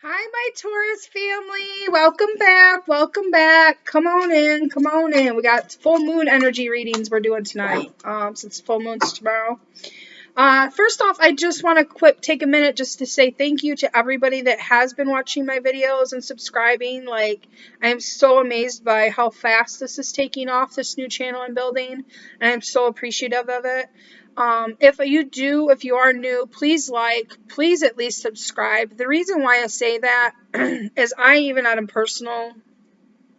Hi, my Taurus family. Welcome back. Welcome back. Come on in. Come on in. We got full moon energy readings we're doing tonight. Since full moon's tomorrow. First off, I just want to take a minute just to say thank you to everybody that has been watching my videos and subscribing. Like, I am so amazed by how fast this is taking off, this new channel I'm building, and I'm so appreciative of it. If you are new, please please at least subscribe. The reason why I say that is even on personal,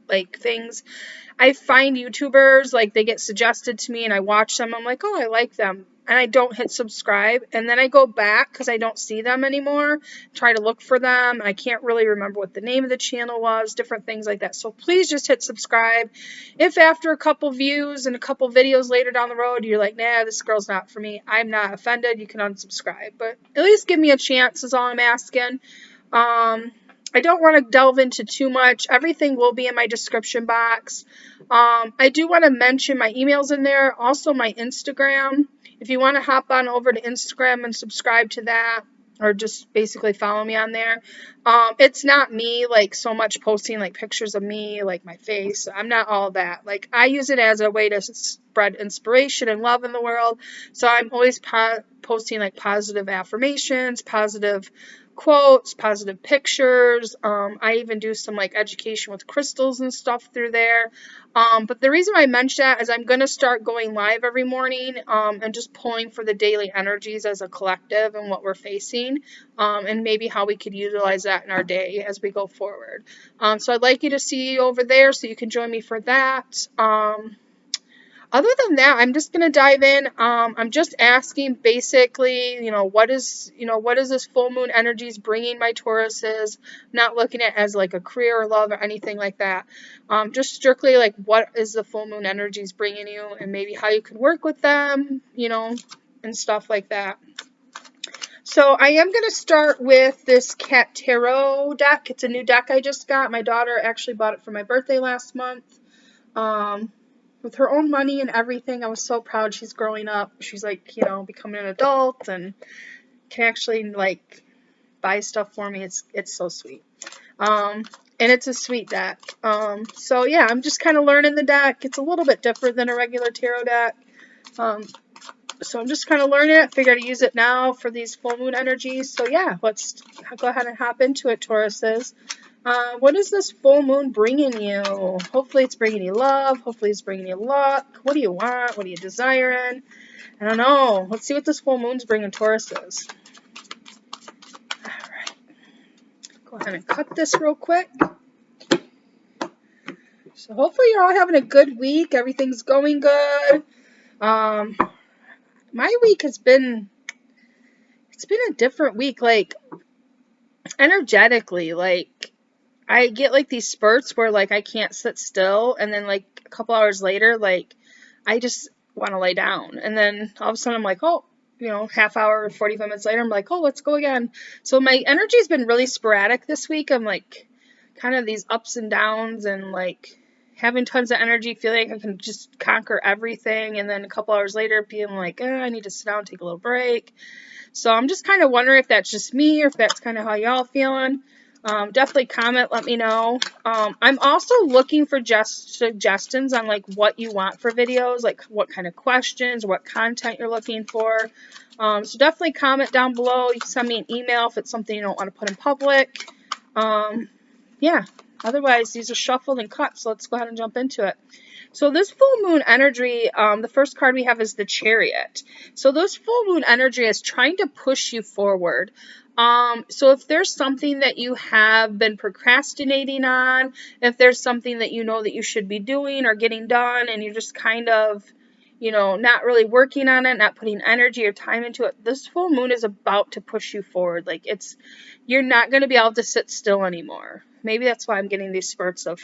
things, I find YouTubers, they get suggested to me and I watch them. I'm like, oh, I like them. And I don't hit subscribe. And then I go back because I don't see them anymore. Try to look for them. I can't really remember what the name of the channel was. Different things like that. So please just hit subscribe. If after a couple views and a couple videos later down the road, you're like, nah, this girl's not for me, I'm not offended. You can unsubscribe. But at least give me a chance is all I'm asking. I don't want to delve into too much. Everything will be in my description box. I do want to mention my email's in there. Also my Instagram. If you want to hop on over to Instagram and subscribe to that, or just basically follow me on there. It's not me, so much posting, pictures of me, my face. I'm not all that. I use it as a way to spread inspiration and love in the world. So I'm always posting, positive affirmations, positive quotes, positive pictures. I even do some education with crystals and stuff through there. But the reason I mention that is I'm going to start going live every morning and just pulling for the daily energies as a collective and what we're facing, and maybe how we could utilize that in our day as we go forward. So I'd like you to see over there so you can join me for that. Other than that, I'm just going to dive in. I'm just asking basically, what is this full moon energies bringing my Tauruses? Not looking at it as a career or love or anything like that. Just strictly what is the full moon energies bringing you and maybe how you can work with them, and stuff like that. So I am going to start with this Cat Tarot deck. It's a new deck I just got. My daughter actually bought it for my birthday last month. With her own money and everything. I was so proud. She's growing up. She's becoming an adult and can actually buy stuff for me. It's so sweet. And it's a sweet deck. So yeah, I'm just kind of learning the deck. It's a little bit different than a regular tarot deck. So I'm just kind of learning it. Figure to use it now for these full moon energies. So yeah, let's go ahead and hop into it, Tauruses. What is this full moon bringing you? Hopefully it's bringing you love. Hopefully it's bringing you luck. What do you want? What are you desiring? I don't know. Let's see what this full moon's bringing Tauruses. All right. Go ahead and cut this real quick. So hopefully you're all having a good week. Everything's going good. My week has been, it's been a different week. Energetically, I get these spurts where I can't sit still, and then a couple hours later I just want to lay down, and then all of a sudden I'm like, oh, half hour, 45 minutes later I'm like, oh, let's go again. So my energy's been really sporadic this week. I'm kind of these ups and downs, and having tons of energy, feeling like I can just conquer everything, and then a couple hours later being like, I need to sit down and take a little break. So I'm just kind of wondering if that's just me or if that's kind of how y'all feeling. Definitely comment, let me know. I'm also looking for suggestions on what you want for videos, what kind of questions, what content you're looking for. So definitely comment down below. You can send me an email if it's something you don't want to put in public. Yeah, otherwise these are shuffled and cut, so let's go ahead and jump into it. So this full moon energy, the first card we have is the Chariot. So this full moon energy is trying to push you forward. So if there's something that you have been procrastinating on, if there's something that that you should be doing or getting done, and you're just kind of, not really working on it, not putting energy or time into it, this full moon is about to push you forward. You're not going to be able to sit still anymore. Maybe that's why I'm getting these spurts of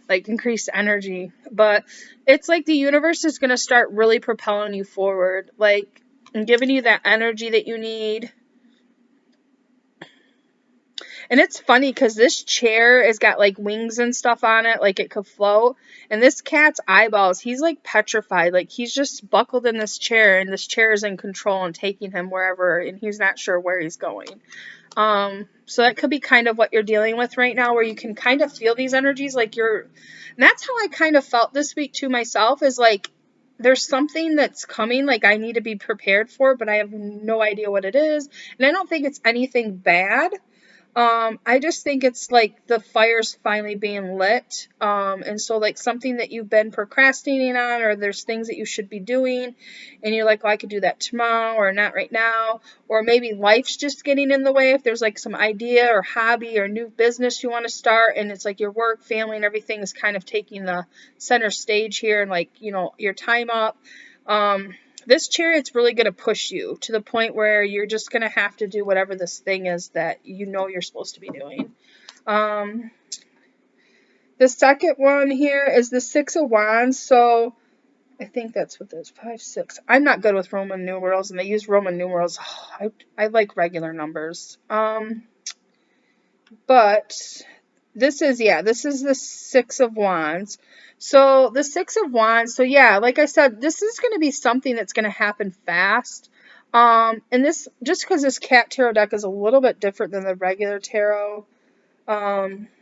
increased energy, but it's the universe is going to start really propelling you forward, and giving you that energy that you need. And it's funny because this chair has got wings and stuff on it, it could float. And this cat's eyeballs, he's petrified, he's just buckled in this chair, and this chair is in control and taking him wherever, and he's not sure where he's going. So that could be kind of what you're dealing with right now, where you can kind of feel these energies like and that's how I kind of felt this week to myself, is like there's something that's coming, like I need to be prepared for, but I have no idea what it is. And I don't think it's anything bad. I just think it's like the fire's finally being lit. And so like something that you've been procrastinating on, or there's things that you should be doing and you're like, well, I could do that tomorrow or not right now. Or maybe life's just getting in the way. If there's like some idea or hobby or new business you want to start, and it's like your work, family, and everything is kind of taking the center stage here, and like, your time up. This Chariot's really going to push you to the point where you're just going to have to do whatever this thing is that you're supposed to be doing. The second one here is the Six of Wands. So I think that's what this 5, 6. I'm not good with Roman numerals, and they use Roman numerals. Oh, I like regular numbers. But this is the Six of Wands. So the Six of Wands, so yeah, like I said, this is going to be something that's going to happen fast. And this, just because this cat tarot deck is a little bit different than the regular tarot. Yeah,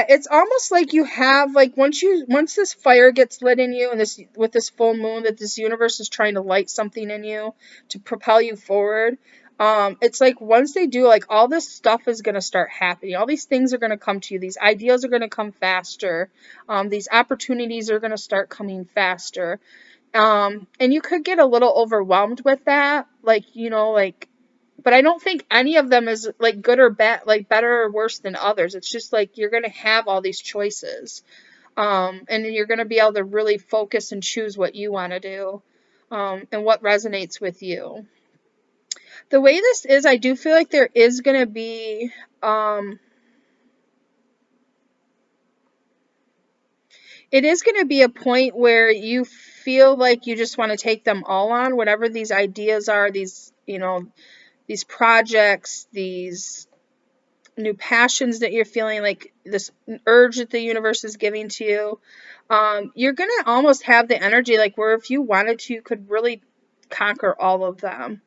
it's almost like you have, like, once this fire gets lit in you, and with this full moon, that this universe is trying to light something in you to propel you forward. It's like once they do, like, all this stuff is going to start happening. All these things are going to come to you. These ideas are going to come faster. These opportunities are going to start coming faster. And you could get a little overwhelmed with that, but I don't think any of them is like good or bad, like better or worse than others. It's just like you're going to have all these choices. And you're going to be able to really focus and choose what you want to do, and what resonates with you. The way this is, I do feel like there is going to be, it is going to be a point where you feel like you just want to take them all on, whatever these ideas are, these projects, these new passions that you're feeling, like this urge that the universe is giving to you. You're going to almost have the energy like where if you wanted to, you could really conquer all of them.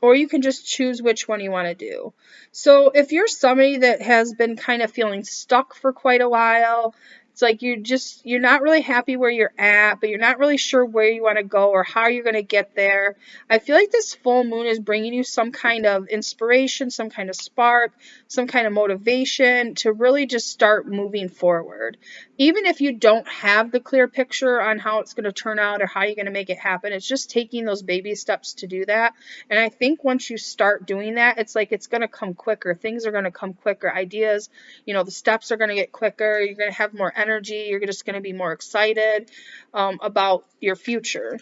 Or you can just choose which one you want to do. So if you're somebody that has been kind of feeling stuck for quite a while, it's like you're not really happy where you're at, but you're not really sure where you want to go or how you're going to get there. I feel like this full moon is bringing you some kind of inspiration, some kind of spark, some kind of motivation to really just start moving forward. Even if you don't have the clear picture on how it's going to turn out or how you're going to make it happen, it's just taking those baby steps to do that. And I think once you start doing that, it's like it's going to come quicker. Things are going to come quicker. Ideas, the steps are going to get quicker. You're going to have more energy. You're just going to be more excited about your future.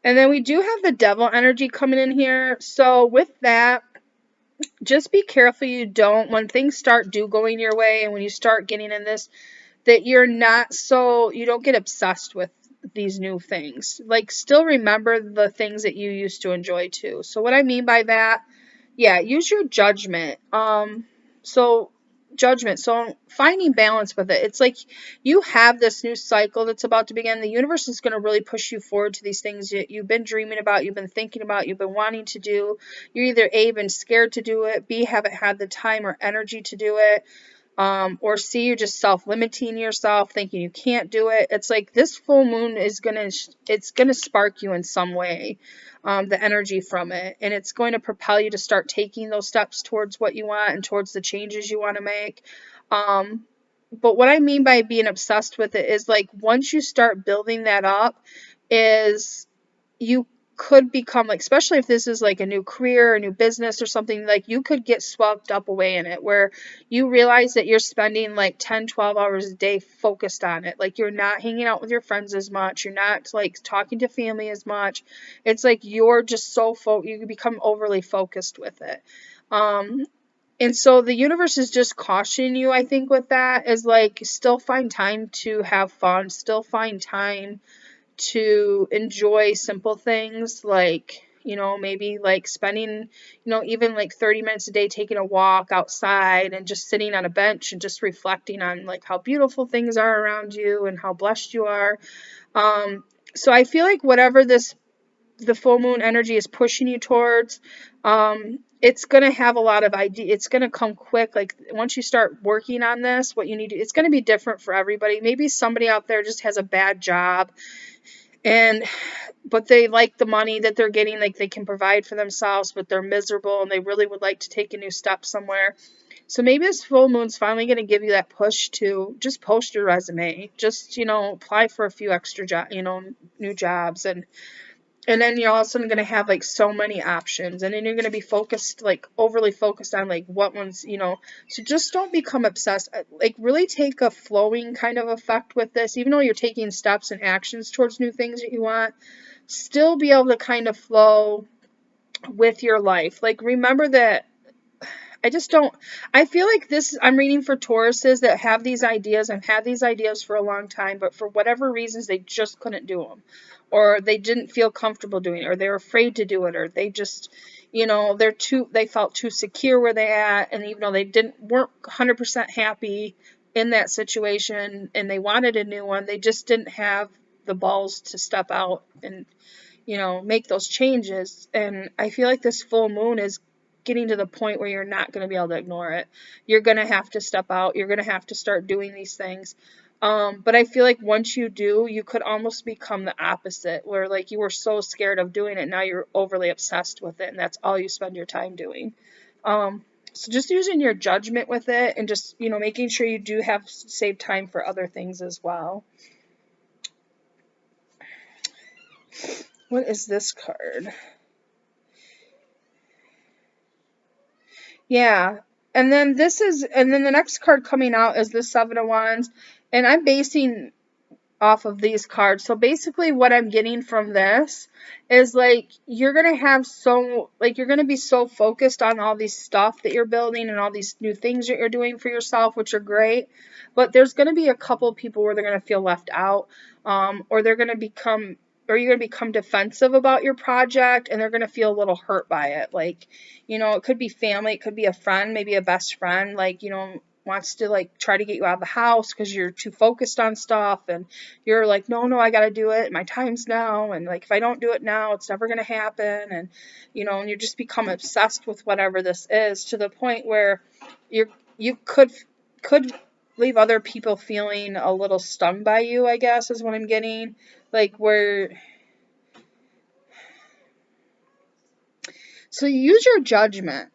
And then we do have the Devil energy coming in here. So with that, just be careful when things start going your way, and when you start getting in this, that you don't get obsessed with these new things. Like, still remember the things that you used to enjoy too. So what I mean by that, use your judgment. So finding balance with it. It's like you have this new cycle that's about to begin. The universe is going to really push you forward to these things that you've been dreaming about, you've been thinking about, you've been wanting to do. You're either A, been scared to do it, B, haven't had the time or energy to do it. Or C, you're just self-limiting yourself, thinking you can't do it. It's like this full moon is it's gonna spark you in some way, the energy from it, and it's going to propel you to start taking those steps towards what you want and towards the changes you want to make. But what I mean by being obsessed with it is like once you start building that up, is you could become like, especially if this is like a new career, a new business or something, like you could get swept up away in it where you realize that you're spending like 10, 12 hours a day focused on it. Like you're not hanging out with your friends as much. You're not like talking to family as much. It's like you're just you become overly focused with it. And so the universe is just cautioning you, I think, with that, is like still find time to have fun, still find time to enjoy simple things like, maybe like spending, even like 30 minutes a day taking a walk outside and just sitting on a bench and just reflecting on like how beautiful things are around you and how blessed you are. So I feel like whatever this the full moon energy is pushing you towards. It's going to have a lot of idea. It's going to come quick. Like once you start working on this, what you need to, it's going to be different for everybody. Maybe somebody out there just has a bad job but they like the money that they're getting, like they can provide for themselves, but they're miserable and they really would like to take a new step somewhere. So maybe this full moon's finally going to give you that push to just post your resume, just, apply for a few extra new jobs. And then you're all of a sudden going to have like so many options, and then you're going to be focused, like overly focused on like what ones, so just don't become obsessed. Like really take a flowing kind of effect with this, even though you're taking steps and actions towards new things that you want, still be able to kind of flow with your life. Like remember that I feel like this, I'm reading for Tauruses that have these ideas and had these ideas for a long time, but for whatever reasons, they just couldn't do them, or they didn't feel comfortable doing it, or they're afraid to do it, or they just, they felt too secure where they at. And even though they weren't 100% happy in that situation and they wanted a new one, they just didn't have the balls to step out and, make those changes. And I feel like this full moon is getting to the point where you're not going to be able to ignore it. You're going to have to step out. You're going to have to start doing these things. But I feel like once you do, you could almost become the opposite, where like you were so scared of doing it, now you're overly obsessed with it, and that's all you spend your time doing. So just using your judgment with it, and just, making sure you do have save time for other things as well. What is this card? Yeah. And then the next card coming out is the Seven of Wands. And I'm basing off of these cards. So basically what I'm getting from this is like you're going to be so focused on all these stuff that you're building and all these new things that you're doing for yourself, which are great. But there's going to be a couple of people where they're going to feel left out, or you're going to become defensive about your project, and they're going to feel a little hurt by it. Like, it could be family, it could be a friend, maybe a best friend, like, wants to like try to get you out of the house because you're too focused on stuff, and you're like, no, I got to do it. My time's now. And like, if I don't do it now, it's never going to happen. And, and you just become obsessed with whatever this is, to the point where you could leave other people feeling a little stung by you, I guess is what I'm getting. Like so you use your judgment.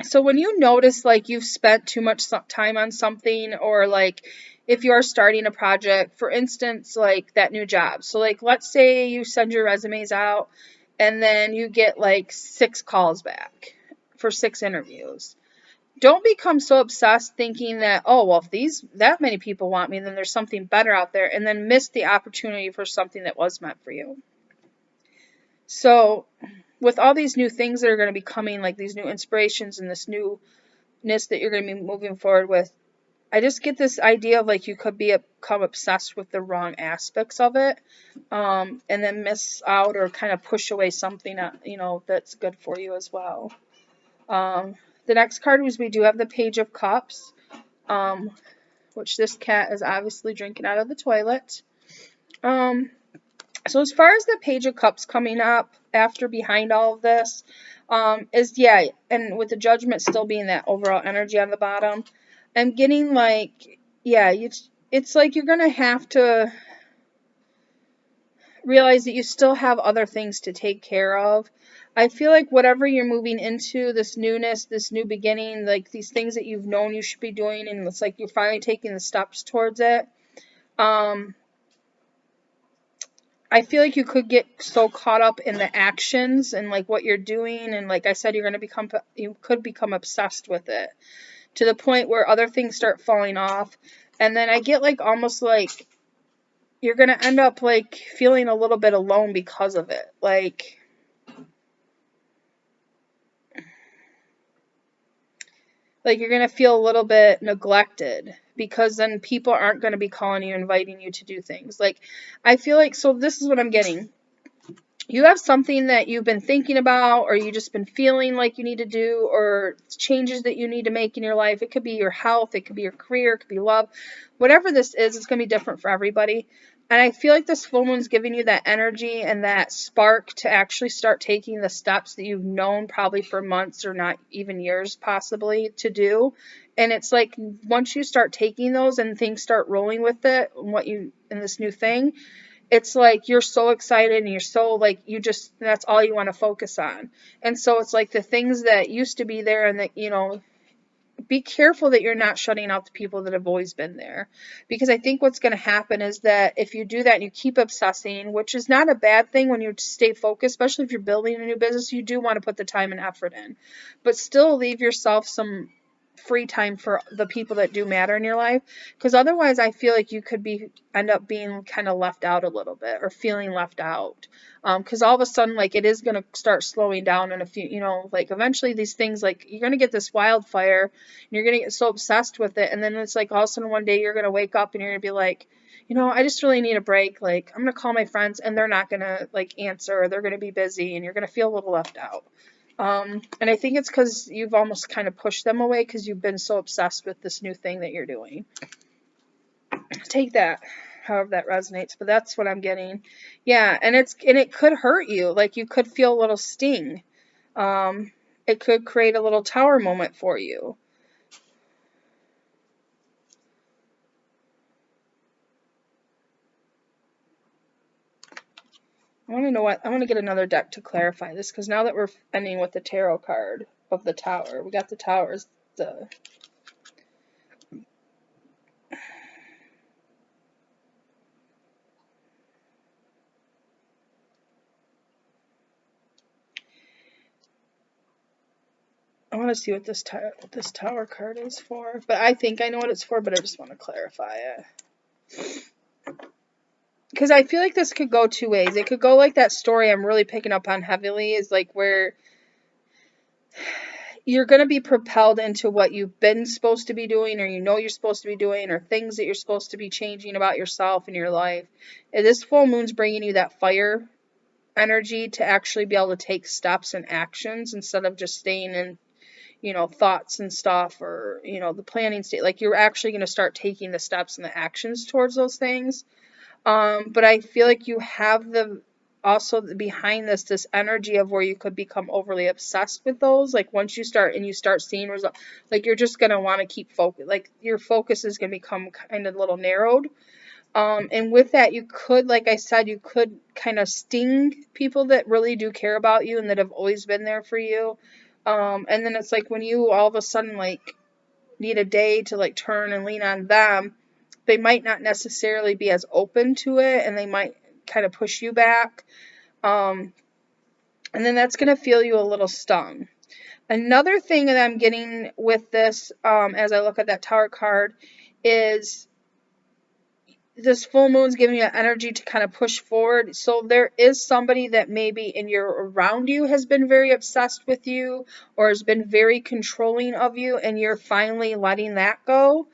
So when you notice like you've spent too much time on something, or like if you are starting a project, for instance, like that new job. So like, let's say you send your resumes out and then you get like 6 calls back for 6 interviews. Don't become so obsessed thinking that, oh, well, if that many people want me, then there's something better out there, and then miss the opportunity for something that was meant for you. So with all these new things that are going to be coming, like these new inspirations and this newness that you're going to be moving forward with, I just get this idea of like you could become obsessed with the wrong aspects of it, and then miss out or kind of push away something that's good for you as well. The next card is we do have the Page of Cups, which this cat is obviously drinking out of the toilet. So as far as the Page of Cups coming up after behind all of this, and with the Judgment still being that overall energy on the bottom, I'm getting like, it's like you're going to have to realize that you still have other things to take care of. I feel like whatever you're moving into, this newness, this new beginning, like these things that you've known you should be doing, and it's like you're finally taking the steps towards it. I feel like you could get so caught up in the actions and like what you're doing, and like I said, you could become obsessed with it to the point where other things start falling off. And then I get like almost like you're going to end up like feeling a little bit alone because of it. Like you're going to feel a little bit neglected, because then people aren't going to be calling you, inviting you to do things. Like, I feel like, so this is what I'm getting. You have something that you've been thinking about, or you just been feeling like you need to do, or changes that you need to make in your life. It could be your health, it could be your career, it could be love. Whatever this is, it's going to be different for everybody. And I feel like this full moon's giving you that energy and that spark to actually start taking the steps that you've known probably for months or not even years possibly to do. And it's like once you start taking those and things start rolling with it, in this new thing, it's like you're so excited and you're so like that's all you want to focus on. And so it's like the things that used to be there and that, be careful that you're not shutting out the people that have always been there. Because I think what's going to happen is that if you do that and you keep obsessing, which is not a bad thing when you stay focused, especially if you're building a new business, you do want to put the time and effort in. But still leave yourself some free time for the people that do matter in your life, because otherwise I feel like you could end up being kind of left out a little bit or feeling left out, because all of a sudden like it is going to start slowing down in a few, like eventually these things, like you're going to get this wildfire and you're going to get so obsessed with it, and then it's like all of a sudden one day you're going to wake up and you're going to be like, I just really need a break, like I'm going to call my friends and they're not going to like answer, or they're going to be busy, and you're going to feel a little left out. And I think it's because you've almost kind of pushed them away because you've been so obsessed with this new thing that you're doing. Take that, however that resonates, but that's what I'm getting. Yeah, and it could hurt you. Like you could feel a little sting. It could create a little tower moment for you. I want to get another deck to clarify this, because now that we're ending with the tarot card of the Tower, we got the Towers. I want to see what this Tower card is for, but I think I know what it's for, but I just want to clarify it. Because I feel like this could go two ways. It could go like that story I'm really picking up on heavily, is like where you're going to be propelled into what you've been supposed to be doing, or you're supposed to be doing, or things that you're supposed to be changing about yourself and your life. And this full moon's bringing you that fire energy to actually be able to take steps and actions instead of just staying in, thoughts and stuff, or, the planning state. Like you're actually going to start taking the steps and the actions towards those things. But I feel like you have behind this energy of where you could become overly obsessed with those. Like once you start seeing results, like you're just going to want to keep focus, like your focus is going to become kind of a little narrowed. And with that, you could, like I said, you could kind of sting people that really do care about you and that have always been there for you. And then it's like when you all of a sudden like need a day to like turn and lean on them, they might not necessarily be as open to it, and they might kind of push you back. And then that's going to feel you a little stung. Another thing that I'm getting with this, as I look at that Tower card, is this full moon's giving you energy to kind of push forward. So there is somebody that maybe around you has been very obsessed with you or has been very controlling of you, and you're finally letting that go.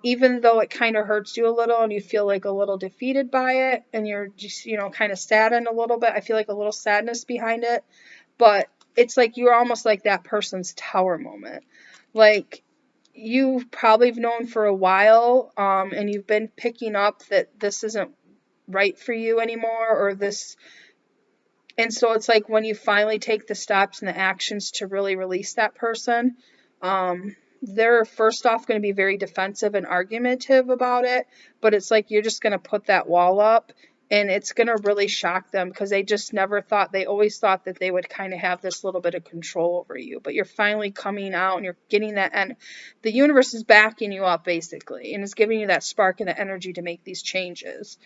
Even though it kind of hurts you a little and you feel like a little defeated by it, and you're just, kind of saddened a little bit. I feel like a little sadness behind it, but it's like you're almost like that person's tower moment. Like you've probably known for a while, and you've been picking up that this isn't right for you anymore, or this. And so it's like when you finally take the steps and the actions to really release that person, they're first off going to be very defensive and argumentative about it, but it's like you're just going to put that wall up, and it's going to really shock them because they just never thought, they always thought that they would kind of have this little bit of control over you, but you're finally coming out and you're getting that, and the universe is backing you up basically, and it's giving you that spark and the energy to make these changes.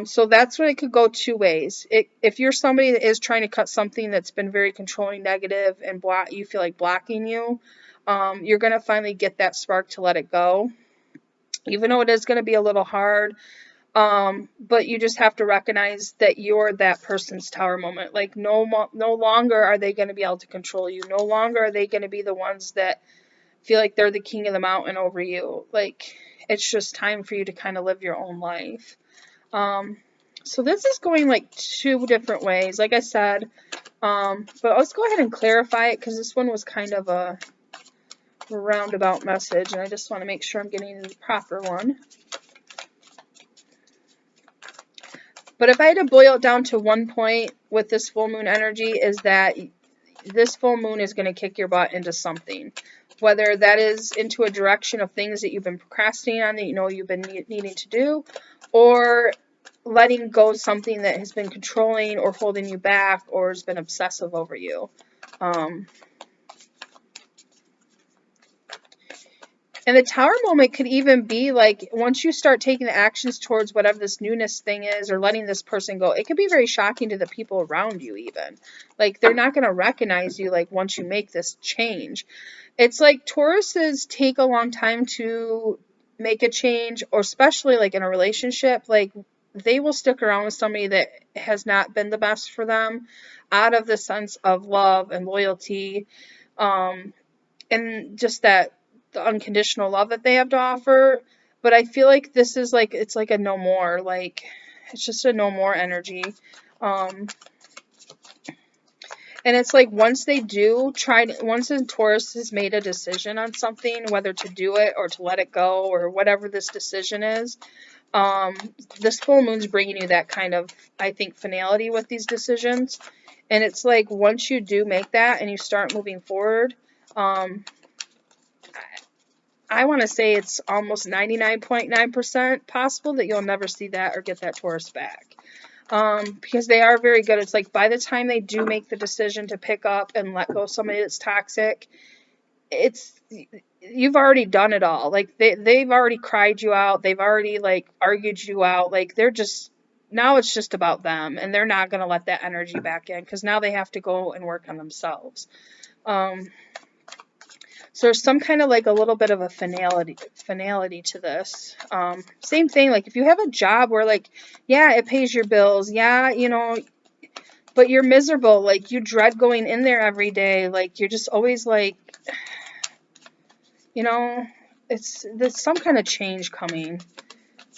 So that's what it could go two ways. If you're somebody that is trying to cut something that's been very controlling, negative, and you feel like blocking you, you're going to finally get that spark to let it go, even though it is going to be a little hard. But you just have to recognize that you're that person's tower moment. Like no longer are they going to be able to control you. No longer are they going to be the ones that feel like they're the king of the mountain over you. Like it's just time for you to kind of live your own life. So this is going like two different ways, like I said, but let's go ahead and clarify it, because this one was kind of a roundabout message, and I just want to make sure I'm getting the proper one. But if I had to boil it down to one point with this full moon energy, is that this full moon is going to kick your butt into something. Whether that is into a direction of things that you've been procrastinating on that you know you've been needing to do, or letting go something that has been controlling or holding you back or has been obsessive over you. And the Tower moment could even be like, once you start taking the actions towards whatever this newness thing is, or letting this person go, it could be very shocking to the people around you even. Like, they're not going to recognize you, like, once you make this change. It's like Tauruses take a long time to make a change, or especially, like, in a relationship. Like, they will stick around with somebody that has not been the best for them out of the sense of love and loyalty, and just that the unconditional love that they have to offer. But I feel like this is like, it's like a no more, like, it's just a no more energy. And it's like, once they do once a Taurus has made a decision on something, whether to do it or to let it go or whatever this decision is, this full moon's bringing you that kind of, I think, finality with these decisions. And it's like, once you do make that and you start moving forward, I want to say it's almost 99.9% possible that you'll never see that or get that Taurus back. Because they are very good. It's like, by the time they do make the decision to pick up and let go of somebody that's toxic, you've already done it all. Like, they've already cried you out. They've already, like, argued you out. Like, now it's just about them, and they're not going to let that energy back in, because now they have to go and work on themselves. So there's some kind of, like, a little bit of a finality to this. Same thing, like, if you have a job where, like, yeah, it pays your bills, yeah, you know, but you're miserable, like, you dread going in there every day, like, you're just always, like, you know, there's some kind of change coming.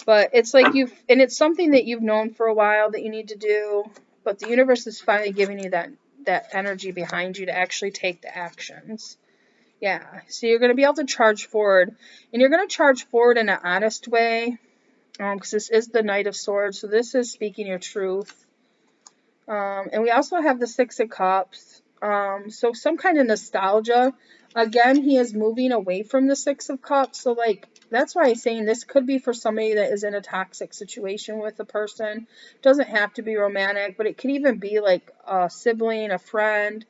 But it's like and it's something that you've known for a while that you need to do, but the universe is finally giving you that energy behind you to actually take the actions. Yeah, so you're going to be able to charge forward, and you're going to charge forward in an honest way, because this is the Knight of Swords, so this is speaking your truth. And we also have the Six of Cups, so some kind of nostalgia. Again, he is moving away from the Six of Cups, so, like, that's why I'm saying this could be for somebody that is in a toxic situation with a person. It doesn't have to be romantic, but it could even be, like, a sibling, a friend,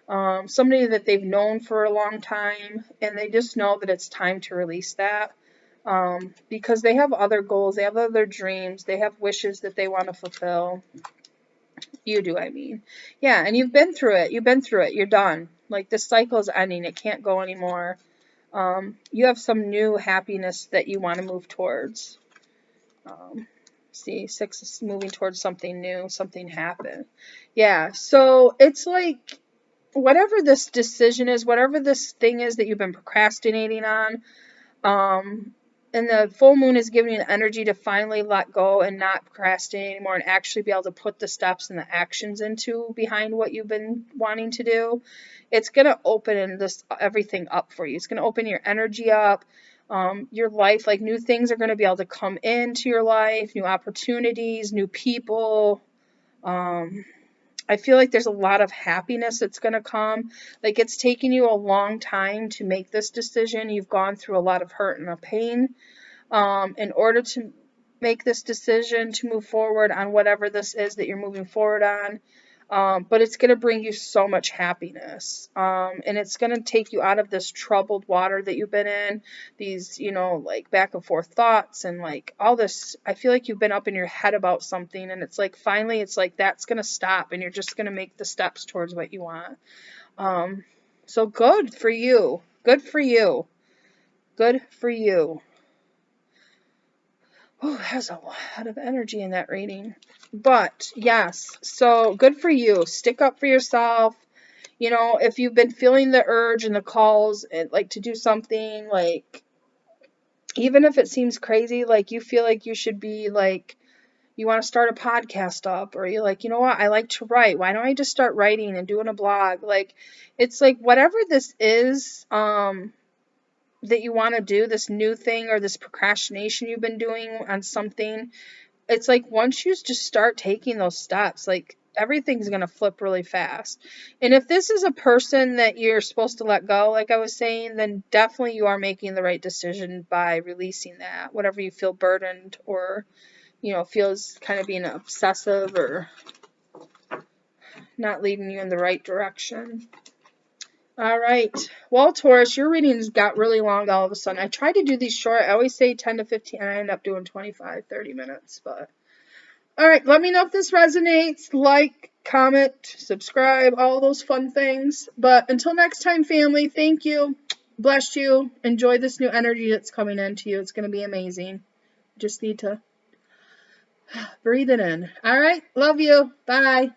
somebody that they've known for a long time, and they just know that it's time to release that, because they have other goals, they have other dreams, they have wishes that they want to fulfill. You do, I mean. Yeah, and you've been through it, you're done. Like, this cycle is ending, it can't go anymore. You have some new happiness that you want to move towards. See, 6 is moving towards something new, something happened. Yeah, so it's like, whatever this decision is, whatever this thing is that you've been procrastinating on, and the full moon is giving you the energy to finally let go and not procrastinate anymore, and actually be able to put the steps and the actions into behind what you've been wanting to do. It's going to open everything up for you. It's going to open your energy up, your life, like, new things are going to be able to come into your life, new opportunities, new people. I feel like there's a lot of happiness that's going to come. Like, it's taken you a long time to make this decision. You've gone through a lot of hurt and a pain in order to make this decision to move forward on whatever this is that you're moving forward on. But it's going to bring you so much happiness. And it's going to take you out of this troubled water that you've been in, these, you know, like, back and forth thoughts and, like, all this. I feel like you've been up in your head about something, and it's like, finally, it's like, that's going to stop, and you're just going to make the steps towards what you want. So good for you. Good for you. Good for you. Oh, there's a lot of energy in that reading. But, yes, so good for you. Stick up for yourself. You know, if you've been feeling the urge and the calls, and, like, to do something, like, even if it seems crazy, like, you feel like you should be, like, you want to start a podcast up, or you're like, you know what, I like to write. Why don't I just start writing and doing a blog? Like, it's like, whatever this is, that you want to do, this new thing, or this procrastination you've been doing on something, it's like once you just start taking those steps, like everything's going to flip really fast. And if this is a person that you're supposed to let go, like I was saying, then definitely you are making the right decision by releasing that, whatever you feel burdened or, feels kind of being obsessive or not leading you in the right direction. All right. Well, Taurus, your readings got really long all of a sudden. I try to do these short. I always say 10 to 15, and I end up doing 25, 30 minutes. But all right, let me know if this resonates. Like, comment, subscribe, all those fun things. But until next time, family, thank you. Bless you. Enjoy this new energy that's coming into you. It's going to be amazing. Just need to breathe it in. All right. Love you. Bye.